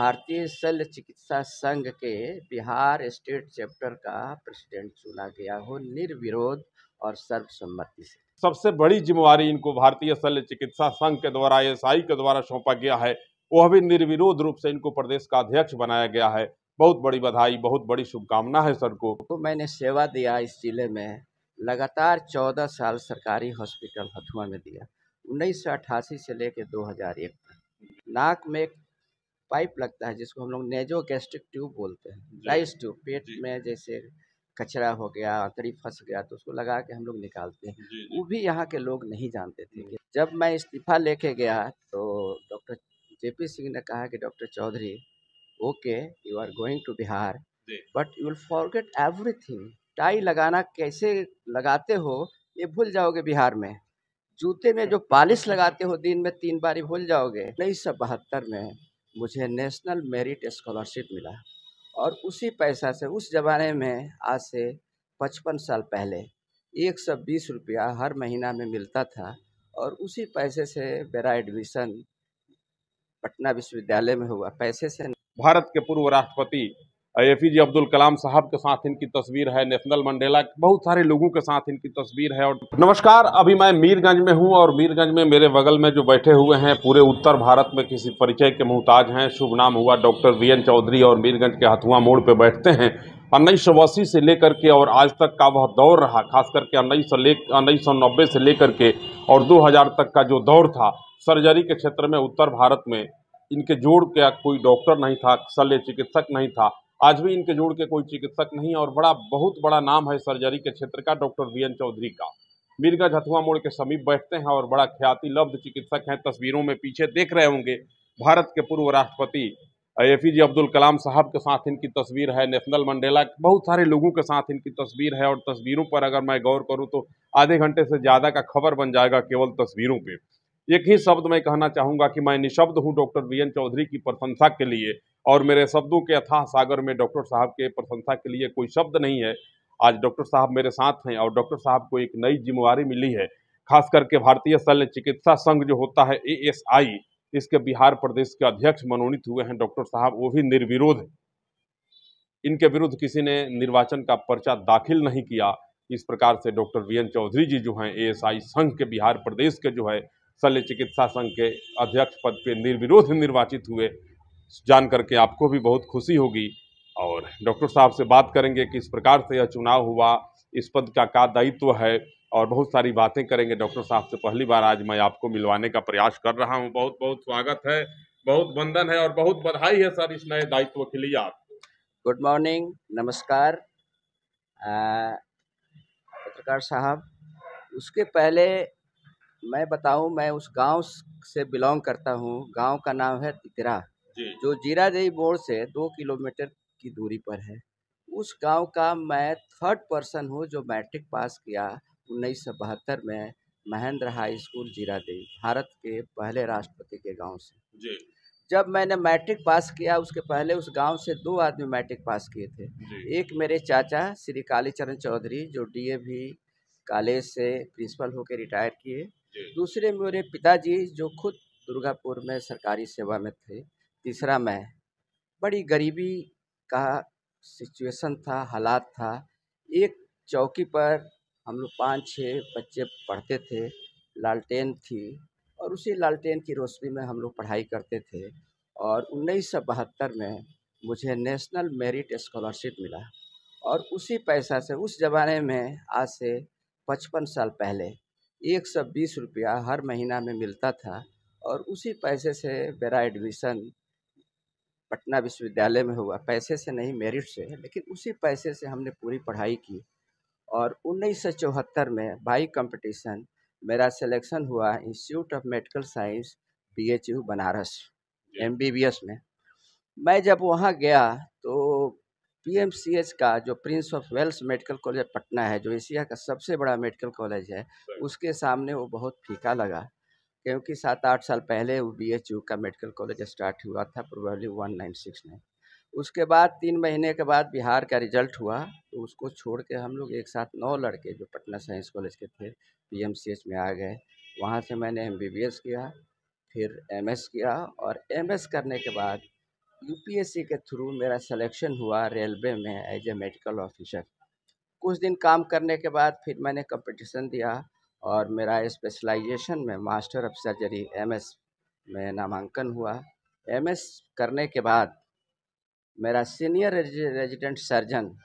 भारतीय शल्य चिकित्सा संघ के बिहार स्टेट चैप्टर का प्रेसिडेंट चुना गया हो निर्विरोध और सर्वसम्मति से। सबसे बड़ी जिम्मेवारी इनको भारतीय शल्य चिकित्सा संघ के द्वारा ASI के द्वारा सौंपा गया है। वह भी निर्विरोध रूप से इनको प्रदेश का अध्यक्ष बनाया गया है। बहुत बड़ी बधाई, बहुत बड़ी शुभकामना है सर को। तो मैंने सेवा दिया इस जिले में, लगातार 14 साल सरकारी हॉस्पिटल हथुआ में दिया, 1988 से लेकर 2001 तक। नाक में एक पाइप लगता है जिसको हम लोग नेजो गैस्ट्रिक ट्यूब बोलते हैं, राइस ट्यूब। पेट में जैसे कचरा हो गया, आंतड़ी फंस गया तो उसको लगा के हम लोग निकालते हैं। वो भी यहाँ के लोग नहीं जानते थे। जब मैं इस्तीफा लेके गया तो डॉक्टर JP सिंह ने कहा कि doctor Chaudhary, okay you are going to Bihar but you will forget everything. Tie लगाना कैसे लगाते हो ये भूल जाओगे बिहार में। जूते में जो पॉलिश लगाते हो दिन में 3 बार भूल जाओगे। 1972 में मुझे नेशनल मेरिट स्कॉलरशिप मिला और उसी पैसा से उस ज़माने में आज से 55 साल पहले 120 रुपया हर महीना में मिलता था और उसी पैसे से मेरा एडमिशन पटना विश्वविद्यालय में हुआ, पैसे से। भारत के पूर्व राष्ट्रपति APJ अब्दुल कलाम साहब के साथ इनकी तस्वीर है। नेशनल मंडेला, बहुत सारे लोगों के साथ इनकी तस्वीर है। और नमस्कार, अभी मैं मीरगंज में हूं और मीरगंज में मेरे बगल में जो बैठे हुए हैं पूरे उत्तर भारत में किसी परिचय के मोहताज हैं। शुभ नाम हुआ डॉक्टर VN चौधरी और मीरगंज के हथुआ मोड़ पे बैठते हैं। 1980 से लेकर के और आज तक का वह दौर रहा, खास करके 1990 से लेकर के और 2000 तक का जो दौर था सर्जरी के क्षेत्र में उत्तर भारत में इनके जोड़ का कोई डॉक्टर नहीं था, शल्य चिकित्सक नहीं था। आज भी इनके जोड़ के कोई चिकित्सक नहीं है और बहुत बड़ा नाम है सर्जरी के क्षेत्र का डॉक्टर VN चौधरी का। मीरगंज हथुआ मोड़ के समीप बैठते हैं और बड़ा ख्याति लब्ध चिकित्सक हैं। तस्वीरों में पीछे देख रहे होंगे भारत के पूर्व राष्ट्रपति APJ अब्दुल कलाम साहब के साथ इनकी तस्वीर है। नेशनल मंडेला, बहुत सारे लोगों के साथ इनकी तस्वीर है और तस्वीरों पर अगर मैं गौर करूं तो आधे घंटे से ज़्यादा का खबर बन जाएगा केवल तस्वीरों पे। एक ही शब्द मैं कहना चाहूँगा कि मैं निशब्द हूँ डॉक्टर VN चौधरी की प्रशंसा के लिए और मेरे शब्दों के अथाह सागर में डॉक्टर साहब के प्रशंसा के लिए कोई शब्द नहीं है। आज डॉक्टर साहब मेरे साथ हैं और डॉक्टर साहब को एक नई जिम्मेवारी मिली है। खास करके भारतीय शल्य चिकित्सा संघ जो होता है ASI, इसके बिहार प्रदेश के अध्यक्ष मनोनीत हुए हैं डॉक्टर साहब, वो भी निर्विरोध। इनके विरुद्ध किसी ने निर्वाचन का पर्चा दाखिल नहीं किया। इस प्रकार से डॉक्टर VN चौधरी जी जो हैं ASI संघ के बिहार प्रदेश के जो है शल्य चिकित्सा संघ के अध्यक्ष पद पे निर्विरोध निर्वाचित हुए। जान करके आपको भी बहुत खुशी होगी और डॉक्टर साहब से बात करेंगे कि इस प्रकार से यह चुनाव हुआ, इस पद का क्या दायित्व है और बहुत सारी बातें करेंगे। डॉक्टर साहब से पहली बार आज मैं आपको मिलवाने का प्रयास कर रहा हूं। बहुत बहुत स्वागत है, बहुत वंदन है और बहुत बधाई है सर इस नए दायित्व के लिए आपको। गुड मॉर्निंग, नमस्कार पत्रकार साहब। उसके पहले मैं बताऊं, मैं उस गांव से बिलोंग करता हूं। गांव का नाम है तितरा, जो जीरादेई मोड़ से 2 किलोमीटर की दूरी पर है। उस गांव का मैं थर्ड पर्सन हूं जो मैट्रिक पास किया 1972 में महेंद्र हाई स्कूल जीरादेई, भारत के पहले राष्ट्रपति के गांव से। जब मैंने मैट्रिक पास किया उसके पहले उस गांव से 2 आदमी मैट्रिक पास किए थे। एक मेरे चाचा श्री कालीचरण चौधरी जो DAV कॉलेज से प्रिंसिपल होकर रिटायर किए। दूसरे मेरे पिताजी जो खुद दुर्गापुर में सरकारी सेवा में थे। तीसरा मैं। बड़ी गरीबी का सिचुएशन था, हालात था। एक चौकी पर हम लोग 5-6 बच्चे पढ़ते थे, लालटेन थी और उसी लालटेन की रोशनी में हम लोग पढ़ाई करते थे। और 1972 में मुझे नेशनल मेरिट स्कॉलरशिप मिला और उसी पैसा से उस ज़माने में आज से 55 साल पहले 120 रुपया हर महीना में मिलता था और उसी पैसे से मेरा एडमिशन पटना विश्वविद्यालय में हुआ, पैसे से नहीं मेरिट से। लेकिन उसी पैसे से हमने पूरी पढ़ाई की और 1974 में बाई कंपटीशन मेरा सिलेक्शन हुआ institute of medical science BHU Banaras MBBS में। मैं जब वहाँ गया तो PMCH का जो Prince of Wales Medical College Patna है, जो एशिया का सबसे बड़ा मेडिकल कॉलेज है, उसके सामने वो बहुत फीका लगा, क्योंकि 7-8 साल पहले वो BHU का मेडिकल कॉलेज स्टार्ट हुआ था, प्रोबेबली 1969। उसके बाद 3 महीने के बाद बिहार का रिजल्ट हुआ तो उसको छोड़ के हम लोग एक साथ 9 लड़के जो पटना साइंस कॉलेज के थे PMCH में आ गए। वहाँ से मैंने MBBS किया, फिर MS किया और MS करने के बाद यूपीएससी के थ्रू मेरा सिलेक्शन हुआ रेलवे में एज ए मेडिकल ऑफिसर। कुछ दिन काम करने के बाद फिर मैंने कंपटीशन दिया और मेरा स्पेशलाइजेशन में मास्टर ऑफ सर्जरी एमएस में नामांकन हुआ। एमएस करने के बाद मेरा senior resident surgeon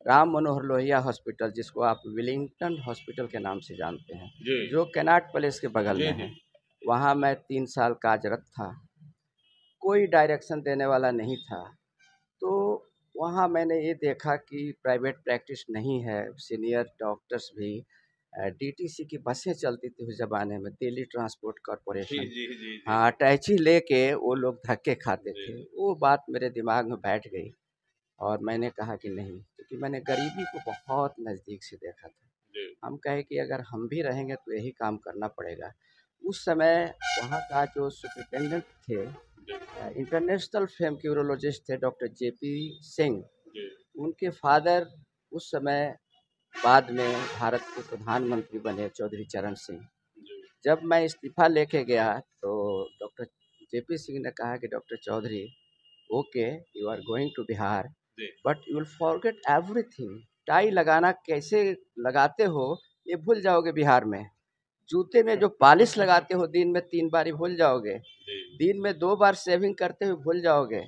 Ram Manohar Lohia hospital, जिसको आप विलिंगटन हॉस्पिटल के नाम से जानते हैं, जो कैनाट पैलेस के बगल में है, वहाँ मैं 3 साल कार्यरत था। कोई डायरेक्शन देने वाला नहीं था, तो वहाँ मैंने ये देखा कि प्राइवेट प्रैक्टिस नहीं है। सीनियर डॉक्टर्स भी डीटीसी की बसें चलती थी उस ज़माने में, दिल्ली ट्रांसपोर्ट कॉरपोरेशन। हाँ, अटैची लेके वो लोग धक्के खाते थे। वो बात मेरे दिमाग में बैठ गई और मैंने कहा कि नहीं, क्योंकि मैंने गरीबी को बहुत नज़दीक से देखा था। हम कहे कि अगर हम भी रहेंगे तो यही काम करना पड़ेगा। उस समय वहाँ का जो सुपरिटेंडेंट थे, इंटरनेशनल फेम के यूरोलॉजिस्ट थे, डॉक्टर जेपी सिंह। उनके फादर उस समय बाद में भारत के प्रधानमंत्री बने, चौधरी चरण सिंह। जब मैं इस्तीफा लेके गया तो डॉक्टर जेपी सिंह ने कहा कि doctor Chaudhary, okay, you are going to Bihar, but you will forget everything. Tie लगाना कैसे लगाते हो ये भूल जाओगे बिहार में। जूते में जो पॉलिश लगाते हो दिन में 3 बार ही भूल जाओगे। दिन में 2 बार शेविंग करते हुए भूल जाओगे।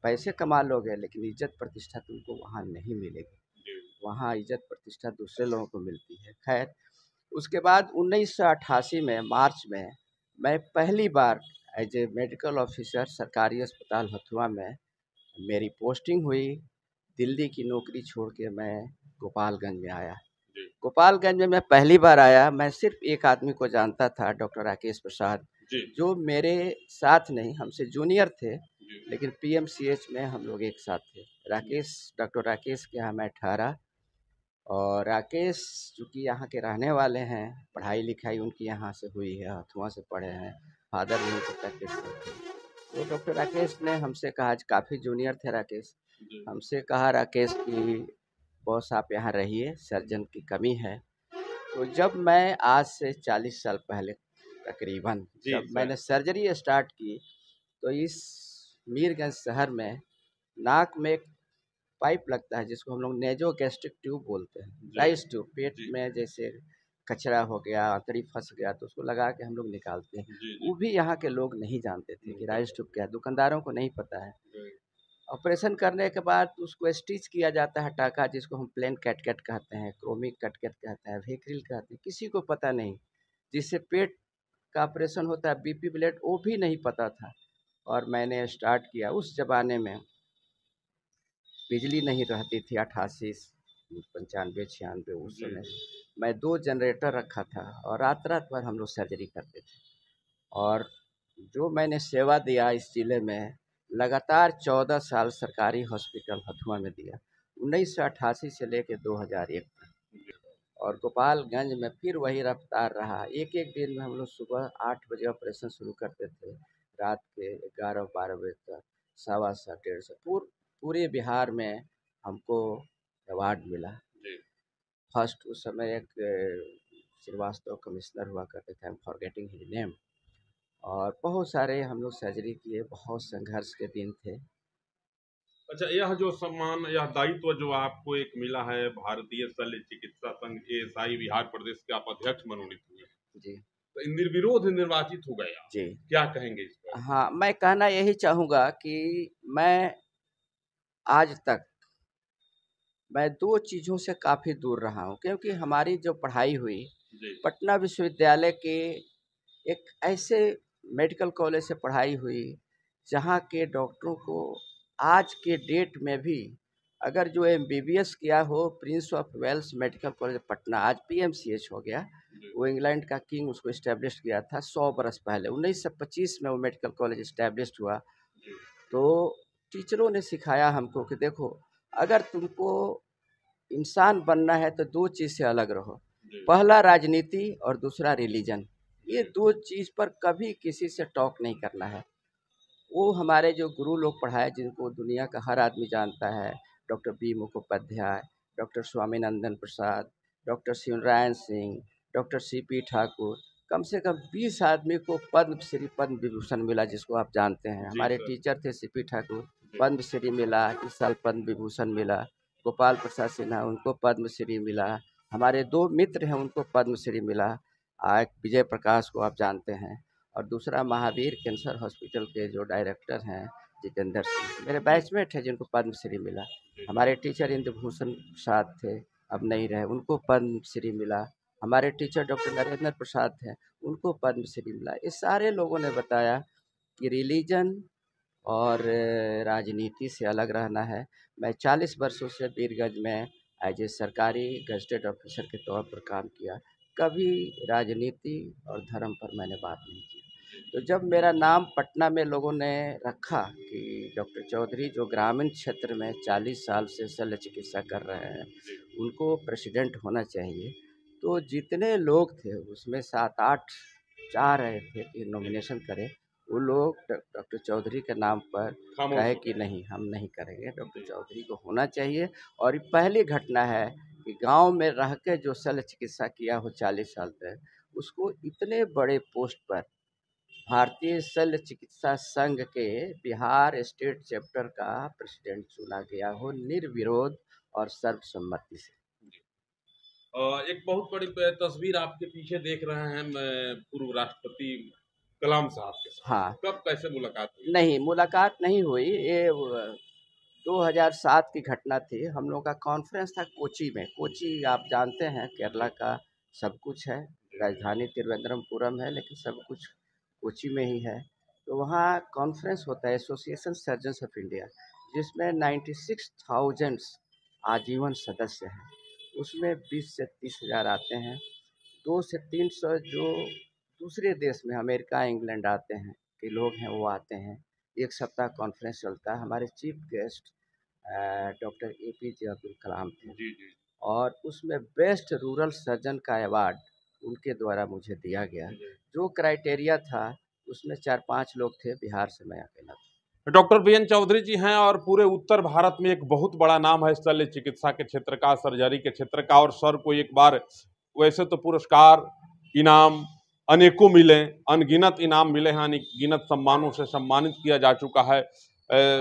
पैसे कमा लोगे लेकिन इज्जत प्रतिष्ठा तुमको वहाँ नहीं मिलेगी। वहाँ इज्जत प्रतिष्ठा दूसरे लोगों को मिलती है। खैर, उसके बाद 1988 में मार्च में मैं पहली बार एज ए मेडिकल ऑफिसर सरकारी अस्पताल हथुआ में मेरी पोस्टिंग हुई। दिल्ली की नौकरी छोड़ के मैं गोपालगंज में आया। गोपालगंज में मैं पहली बार आया। मैं सिर्फ एक आदमी को जानता था, डॉक्टर राकेश प्रसाद, जो मेरे साथ नहीं, हमसे जूनियर थे, लेकिन पीएमसीएच में हम लोग एक साथ थे। डॉक्टर राकेश के यहाँ मैं ठहरा और राकेश चूँकि यहाँ के रहने वाले हैं, पढ़ाई लिखाई उनकी यहाँ से हुई है, हथुआ से पढ़े हैं, फादर भी उनको प्रैक्टिस करते हैं। तो डॉक्टर राकेश ने हमसे कहा, आज काफ़ी जूनियर थे राकेश, हमसे कहा राकेश कि बॉस आप यहाँ रहिए, सर्जन की कमी है। तो जब मैं आज से 40 साल पहले तकरीबन जब मैंने सर्जरी स्टार्ट की, तो इस मीरगंज शहर में नाक में एक पाइप लगता है जिसको हम लोग नेजो गैस्ट्रिक ट्यूब बोलते हैं, राइस ट्यूब। पेट में जैसे कचरा हो गया, आंतड़ी फंस गया तो उसको लगा के हम लोग निकालते हैं। वो भी यहाँ के लोग नहीं जानते थे कि राइस ट्यूब क्या है, दुकानदारों को नहीं पता है। ऑपरेशन करने के बाद उसको स्टिच किया जाता है टाका, जिसको हम प्लेन कैटकेट कहते हैं, क्रोमिक कटकेट कहते हैं, वेक्रिल कहते हैं, किसी को पता नहीं। जिससे पेट का ऑपरेशन होता है, बीपी ब्लड, वो भी नहीं पता था। और मैंने स्टार्ट किया। उस ज़माने में बिजली नहीं रहती थी, 88 95 96 उस समय मैं 2 जनरेटर रखा था और रात रात भर हम लोग सर्जरी करते थे। और जो मैंने सेवा दिया इस ज़िले में, लगातार 14 साल सरकारी हॉस्पिटल हथुआ में दिया, 1988 से लेकर 2001 तक। और गोपालगंज में फिर वही रफ्तार रहा। एक एक दिन में हम लोग सुबह 8 बजे ऑपरेशन शुरू करते थे, रात के 11-12 बजे तक, 7:15 1:30 पूरे बिहार में हमको अवार्ड मिला। फर्स्ट उस समय एक श्रीवास्तव कमिश्नर हुआ करते थे, I am forgetting his name. और बहुत सारे हम लोग सर्जरी किए, बहुत संघर्ष के दिन थे। अच्छा, यह जो सम्मान, यह दायित्व जो आपको एक मिला है, भारतीय शल्य चिकित्सा संघ ASI बिहार प्रदेश के आप अध्यक्ष मनोनीत हुए जी, तो निर्विरोध निर्वाचित हो गए आप, जी, क्या कहेंगे इस पर? हाँ, मैं कहना यही चाहूँगा कि मैं आज तक मैं 2 चीज़ों से काफ़ी दूर रहा हूँ, क्योंकि हमारी जो पढ़ाई हुई पटना विश्वविद्यालय के एक ऐसे मेडिकल कॉलेज से पढ़ाई हुई जहाँ के डॉक्टरों को आज के डेट में भी, अगर जो MBBS किया हो, Prince of Wales Medical College Patna, आज PMCH हो गया, वो इंग्लैंड का किंग उसको इस्टेब्लिश किया था 100 बरस पहले, 1925 में वो मेडिकल कॉलेज इस्टेब्लिश हुआ। तो टीचरों ने सिखाया हमको कि देखो, अगर तुमको इंसान बनना है तो 2 चीज़ से अलग रहो, पहला राजनीति और दूसरा रिलीजन। ये 2 चीज़ पर कभी किसी से टॉक नहीं करना है। वो हमारे जो गुरु लोग पढ़ाए, जिनको दुनिया का हर आदमी जानता है, doctor B Mukhopadhyay, doctor Swaminandan Prasad, doctor Shivnarayan Singh, doctor CP Thakur, कम से कम 20 आदमी को पद्मश्री पद्म विभूषण मिला, जिसको आप जानते हैं। हमारे टीचर थे सीपी ठाकुर, पद्मश्री मिला, इस साल पद्म विभूषण मिला। गोपाल प्रसाद सिन्हा, उनको पद्मश्री मिला। हमारे 2 मित्र हैं, उनको पद्मश्री मिला। एक विजय प्रकाश को आप जानते हैं, और दूसरा महावीर कैंसर हॉस्पिटल के जो डायरेक्टर हैं जितेंद्र सिंह, मेरे बैचमेट है, जिनको पद्मश्री मिला। हमारे टीचर इंद्रभूषण प्रसाद थे, अब नहीं रहे, उनको पद्मश्री मिला। हमारे टीचर डॉक्टर नरेंद्र प्रसाद थे, उनको पद्मश्री मिला। ये सारे लोगों ने बताया कि रिलीजन और राजनीति से अलग रहना है। मैं 40 वर्षों से वीरगंज में एज ए सरकारी गजटेड ऑफिसर के तौर पर काम किया। कभी राजनीति और धर्म पर मैंने बात नहीं की। तो जब मेरा नाम पटना में लोगों ने रखा कि डॉक्टर चौधरी जो ग्रामीण क्षेत्र में 40 साल से शल्य चिकित्सा कर रहे हैं, उनको प्रेसिडेंट होना चाहिए, तो जितने लोग थे उसमें 7-8 चाह रहे थे कि नॉमिनेशन करें। वो लोग डॉक्टर चौधरी के नाम पर कहे कि नहीं, हम नहीं करेंगे, डॉक्टर चौधरी को होना चाहिए। और ये पहली घटना है कि गांव में रह के जो शल्य चिकित्सा किया हो 40 साल तक, उसको इतने बड़े पोस्ट पर भारतीय शल्य चिकित्सा संघ के बिहार स्टेट चैप्टर का प्रेसिडेंट चुना गया हो, निर्विरोध और सर्वसम्मति से। एक बहुत बड़ी तस्वीर आपके पीछे देख रहे हैं, पूर्व राष्ट्रपति कलाम साहब के साथ। हाँ, कब कैसे मुलाकात हुई? नहीं, मुलाकात नहीं हुई। ये 2007 की घटना थी। हम लोग का कॉन्फ्रेंस था कोची में। कोची आप जानते हैं केरला का सब कुछ है, राजधानी तिरुवनंतपुरम है, लेकिन सब कुछ कोची में ही है। तो वहाँ कॉन्फ्रेंस होता है एसोसिएशन सर्जन्स ऑफ इंडिया, जिसमें 96,000 आजीवन सदस्य हैं। उसमें 20 से 30 हज़ार आते हैं। 200 से 300 जो दूसरे देश में अमेरिका इंग्लैंड आते हैं के लोग हैं, वो आते हैं। 1 सप्ताह कॉन्फ्रेंस चलता है। हमारे chief guest doctor APJ Abdul Kalam थे, और उसमें बेस्ट रूरल सर्जन का अवार्ड उनके द्वारा मुझे दिया गया। जो क्राइटेरिया था उसमें 4-5 लोग थे, बिहार से मैं अकेला था। डॉक्टर VN चौधरी जी हैं, और पूरे उत्तर भारत में एक बहुत बड़ा नाम है शल्य चिकित्सा के क्षेत्र का, सर्जरी के क्षेत्र का। और सर को एक बार वैसे तो पुरस्कार, इनाम अनेकों मिले, अनगिनत इनाम मिले हैं, अनगिनत सम्मानों से सम्मानित किया जा चुका है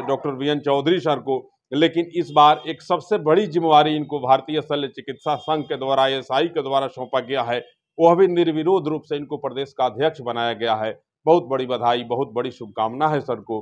डॉक्टर VN चौधरी सर को। लेकिन इस बार एक सबसे बड़ी जिम्मेवारी इनको भारतीय शल्य चिकित्सा संघ के द्वारा, ASI के द्वारा सौंपा गया है। वह भी निर्विरोध रूप से इनको प्रदेश का अध्यक्ष बनाया गया है। बहुत बड़ी बधाई, बहुत बड़ी शुभकामना है सर को।